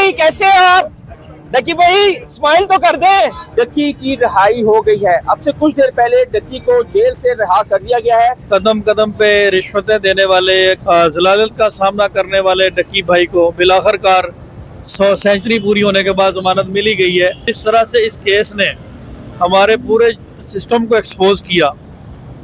भाई कैसे हो आप? डक्की भाई स्माइल तो कर दे। डक्की की रिहाई हो गई है। अब से कुछ देर पहले डक्की को जेल से रिहा कर दिया गया है। कदम कदम पे रिश्वतें देने वाले, जलालत का सामना करने वाले डक्की भाई को बिलाखिरकार 100 सेंचुरी पूरी होने के बाद जमानत मिली गई है। इस तरह से इस केस ने हमारे पूरे सिस्टम को एक्सपोज किया,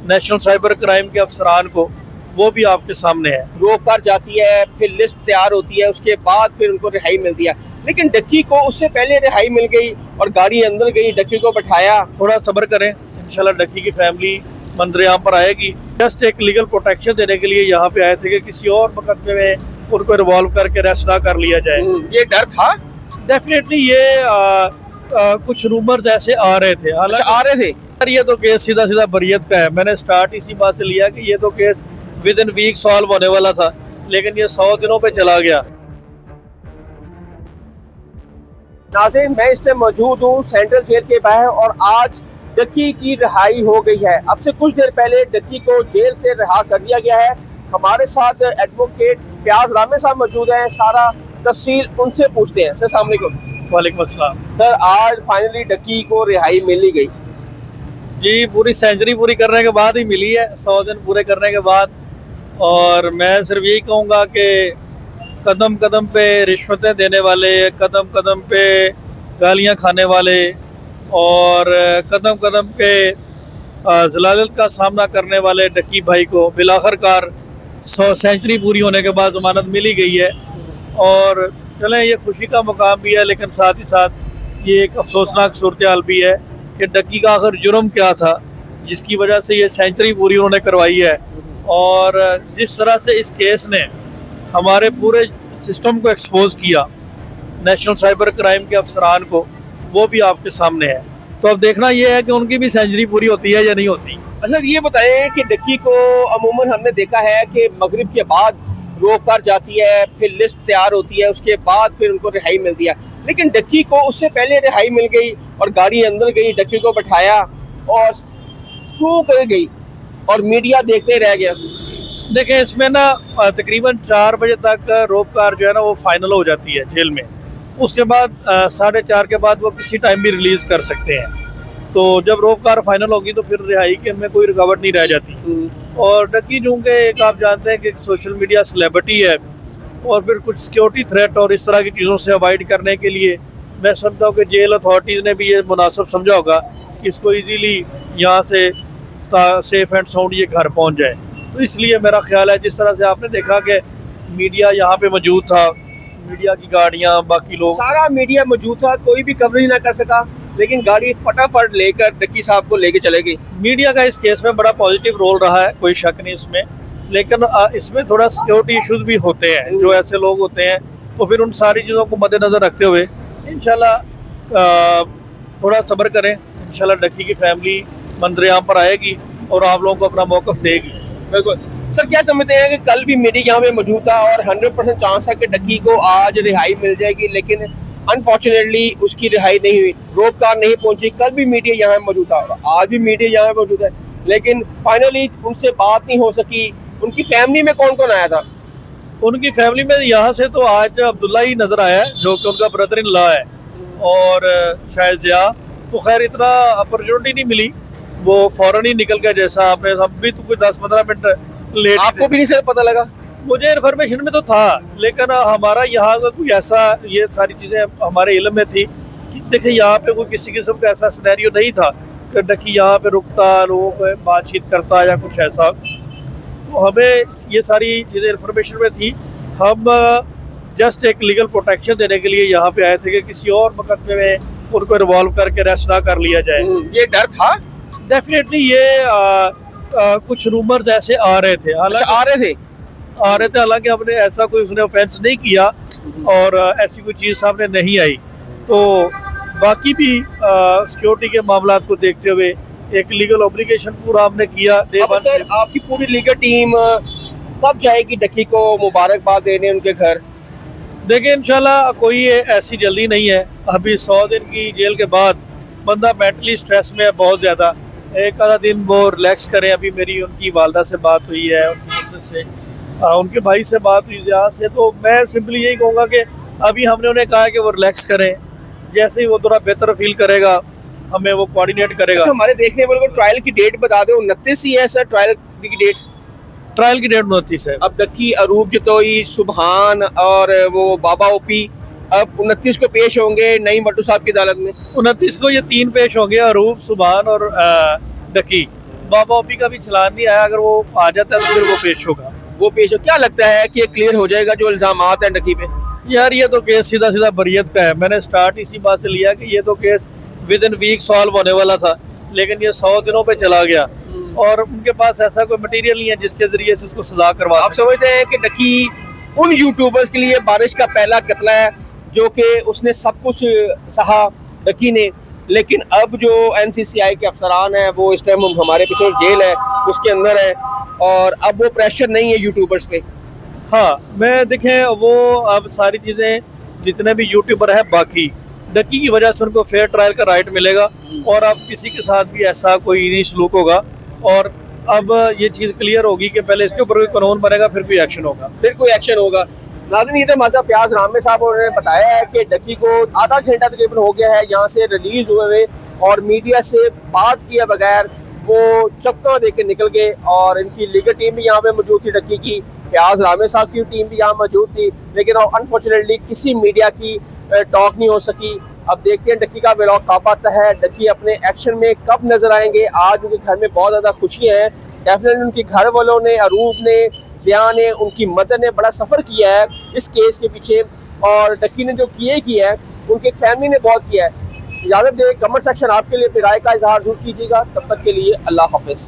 नेशनल साइबर क्राइम के अफसरान को, वो भी आपके सामने है। रोक कर जाती है, फिर लिस्ट तैयार होती है, उसके बाद फिर उनको रिहाई मिलती है। लेकिन डक्की को उससे पहले रिहाई मिल गई और गाड़ी अंदर गई, डक्की को बैठाया। थोड़ा सब्र करें, इंशाल्लाह डक्की की फैमिली मंजर-ए-आम पर आएगी। जस्ट एक लीगल प्रोटेक्शन देने के लिए यहाँ पे आए थे कि किसी और मुकदमे में उनको रिवॉल्व करके अरेस्ट ना कर लिया जाए। ये डर था डेफिनेटली ये कुछ रूमर्स ऐसे आ रहे थे, आ रहे थे। ये तो केस सीधा सीधा बरियत का है। मैंने स्टार्ट इसी बात से लिया कि ये तो case within week solve होने वाला था, लेकिन ये 100 दिनों पे चला गया। नाज़रीन, मैं इस टाइम मौजूद हूँ सेंट्रल जेल के बाहर और आज डक्की की रिहाई हो गई है। अब से कुछ देर पहले डक्की को जेल से रिहा कर दिया गया है। हमारे साथ एडवोकेट फयाज रामे साहब मौजूद हैं। सारा तफसील उनसे पूछते हैं। सर अस्सलाम वालेकुम। वालेकुम अस्सलाम। सर, आज फाइनली डक्की को रिहाई मिल गई जी, पूरी सेंचुरी पूरी करने के बाद ही मिली है, 100 दिन पूरे करने के बाद। और मैं सिर्फ यही कहूँगा कि कदम कदम पे रिश्वतें देने वाले, कदम कदम पे गालियाँ खाने वाले और कदम कदम पे जलालत का सामना करने वाले डक्की भाई को बिलाखिरकार 100 सेंचुरी पूरी होने के बाद ज़मानत मिली गई है। और चलें, ये खुशी का मुकाम भी है, लेकिन साथ ही साथ ये एक अफसोसनाक सूरत हाल भी है कि डक्की का आखिर जुर्म क्या था जिसकी वजह से ये सेंचुरी पूरी उन्होंने करवाई है। और जिस तरह से इस केस ने हमारे पूरे सिस्टम को एक्सपोज किया, नेशनल साइबर क्राइम के अफसरान को, वो भी आपके सामने है। तो अब देखना ये है कि उनकी भी सेंचुरी पूरी होती है या नहीं होती। अच्छा, ये बताएं कि डक्की को अमूमन हमने देखा है कि मगरिब के बाद रोक कर जाती है, फिर लिस्ट तैयार होती है, उसके बाद फिर उनको रिहाई मिलती है। लेकिन डक्की को उससे पहले रिहाई मिल गई और गाड़ी अंदर गई, डक्की को बैठाया और सू कर गई और मीडिया देखते रह गया। देखें, इसमें ना तकरीबन 4 बजे तक रोपकार जो है ना वो फाइनल हो जाती है जेल में। उसके बाद 4:30 के बाद वो किसी टाइम भी रिलीज कर सकते हैं। तो जब रोपकार फाइनल होगी तो फिर रिहाई के में कोई रुकावट नहीं रह जाती। और डक्की चूँकि एक आप जानते हैं कि सोशल मीडिया सेलिब्रिटी है और फिर कुछ सिक्योरिटी थ्रेट और इस तरह की चीज़ों से अवॉइड करने के लिए मैं समझता हूँ कि जेल अथॉरिटीज़ ने भी ये मुनासिब समझा होगा कि इसको ईजीली यहाँ से सेफ एंड साउंड ये घर पहुँच जाए। तो इसलिए मेरा ख्याल है, जिस तरह से आपने देखा कि मीडिया यहाँ पे मौजूद था, मीडिया की गाड़ियाँ, बाकी लोग, सारा मीडिया मौजूद था, कोई भी कवरेज ना कर सका, लेकिन गाड़ी फटाफट लेकर डक्की साहब को लेके चले गई। मीडिया का इस केस में बड़ा पॉजिटिव रोल रहा है, कोई शक नहीं इसमें। लेकिन इसमें थोड़ा सिक्योरिटी इश्यूज भी होते हैं, जो ऐसे लोग होते हैं। तो फिर उन सारी चीज़ों को मद्देनज़र रखते हुए इंशाल्लाह थोड़ा सब्र करें, इंशाल्लाह डक्की की फैमिली मंजर-ए-आम पर आएगी और आप लोगों को अपना मौक़िफ़ देगी। बिल्कुल सर, क्या समझते हैं कि कल भी मीडिया यहाँ पे मौजूद था और 100% चांस है कि डक्की को आज रिहाई मिल जाएगी, लेकिन अनफॉर्चुनेटली उसकी रिहाई नहीं हुई, रोककार नहीं पहुंची। कल भी मीडिया यहाँ मौजूद था और आज भी मीडिया यहाँ मौजूद है, लेकिन फाइनली उनसे बात नहीं हो सकी। उनकी फैमिली में कौन कौन आया था? उनकी फैमिली में यहाँ से तो आज अब्दुल्ला ही नज़र आया है, जो कि उनका ब्रदर इन लॉ है, और शायद ज़िया। तो खैर इतना अपॉर्चुनिटी नहीं मिली, वो फ़ौरन ही निकल गया। जैसा आपने, हम भी तो कुछ 10-15 मिनट लेट। आपको भी नहीं सर पता लगा? मुझे इन्फॉर्मेशन में तो था, लेकिन हमारा यहाँ का कोई ऐसा, ये सारी चीज़ें हमारे इल्म में थी कि देखिए यहाँ पे कोई किसी किस्म का ऐसा सिनेरियो नहीं था कि डक्की यहाँ पे रुकता, लोगों को बातचीत करता या कुछ ऐसा। तो हमें ये सारी चीज़ें इन्फॉर्मेशन में थी। हम जस्ट एक लीगल प्रोटेक्शन देने के लिए यहाँ पे आए थे कि किसी और मुकदमे में उनको रिवॉल्व करके अरेस्ट ना कर लिया जाए। ये डर था? डेफिनेटली ये कुछ रूमर्स ऐसे आ रहे थे, हालांकि हमने ऐसा कोई उसने ऑफेंस नहीं किया और ऐसी कोई चीज़ सामने नहीं आई। तो बाकी भी सिक्योरिटी के मामला को देखते हुए एक लीगल ऑब्लिगेशन पूरा हमने किया। सर, आपकी पूरी लीगल टीम कब जाएगी डक्की को मुबारकबाद देने उनके घर? देखिए, इंशाल्लाह कोई ऐसी जल्दी नहीं है। अभी 100 दिन की जेल के बाद बंदा मेंटली स्ट्रेस में है बहुत ज़्यादा। एक आधा दिन वो रिलैक्स करें। अभी मेरी उनकी वालदा से बात हुई है, उनकी मिसेस से, उनके भाई से बात हुई ज़िया से। तो मैं सिंपली यही कहूँगा कि अभी हमने उन्हें कहा कि वो रिलैक्स करें, जैसे ही वो थोड़ा बेहतर फील करेगा हमें वो कोऑर्डिनेट करेगा। अच्छा, हमारे देखने वालों को ट्रायल की डेट बता दो, 29 ही है सर ट्रायल की डेट। ट्रायल की डेट 29 है। अब डक्की, अरूब जतोई, सुबहान और वो बाबा ओपी अब 29 को पेश होंगे नईम भट्टू साहब की अदालत में। 29 को ये 3 पेश होंगे, अरूब, सुभान और डकी। बाबा ओपी का भी चलान नहीं आया, अगर वो आ जाता है तो फिर वो पेश होगा। वो पेश हो, क्या लगता है कि क्लियर हो जाएगा जो इल्जामात हैं डक्की पे? यार ये तो केस सीधा सीधा बरियत का है। मैंने स्टार्ट इसी बात से लिया कि ये तो case within week solve होने वाला था, लेकिन ये 100 दिनों पे चला गया और उनके पास ऐसा कोई मटेरियल नहीं है जिसके जरिए से उसको सजा करवा आप समझते हैं कि डक्की उन यूट्यूबर्स के लिए बारिश का पहला कतला है जो कि उसने सब कुछ सहा डक्की ने, लेकिन अब जो एनसीसीआई के अफसरान हैं वो इस टाइम हमारे पीछे जेल है उसके अंदर है और अब वो प्रेशर नहीं है यूट्यूबर्स पे। हाँ, मैं देखें वो अब सारी चीज़ें जितने भी यूट्यूबर हैं बाकी डक्की की वजह से उनको फेयर ट्रायल का राइट मिलेगा और अब किसी के साथ भी ऐसा कोई नहीं सलूक होगा और अब ये चीज़ क्लियर होगी कि पहले इसके ऊपर कोई कानून बनेगा फिर कोई एक्शन होगा। नाज़रीन, ये मज़ा फयाज रामे साहब उन्होंने बताया है कि डक्की को आधा घंटा तकरीबन हो गया है यहाँ से रिलीज हुए और मीडिया से बात किए बगैर वो चक्कर दे के निकल गए और इनकी लीगल टीम भी यहाँ पे मौजूद थी, डक्की की फयाज रामे साहब की टीम भी यहाँ मौजूद थी, लेकिन अनफॉर्चुनेटली किसी मीडिया की टॉक नहीं हो सकी। अब देखते हैं डक्की का व्लॉग कब आता है, डक्की अपने एक्शन में कब नजर आएंगे। आज उनके घर में बहुत ज़्यादा खुशियाँ हैं, डेफिनेटली उनके घर वालों ने, अरूब ने, ज़िया ने, उनकी मदर ने बड़ा सफ़र किया है इस केस के पीछे और डक्की ने जो किया है उनकी फैमिली ने बहुत किया है। इजाज़त दे, कमेंट सेक्शन आपके लिए राय का इजहार जरूर कीजिएगा। तब तक के लिए अल्लाह हाफ़िज़।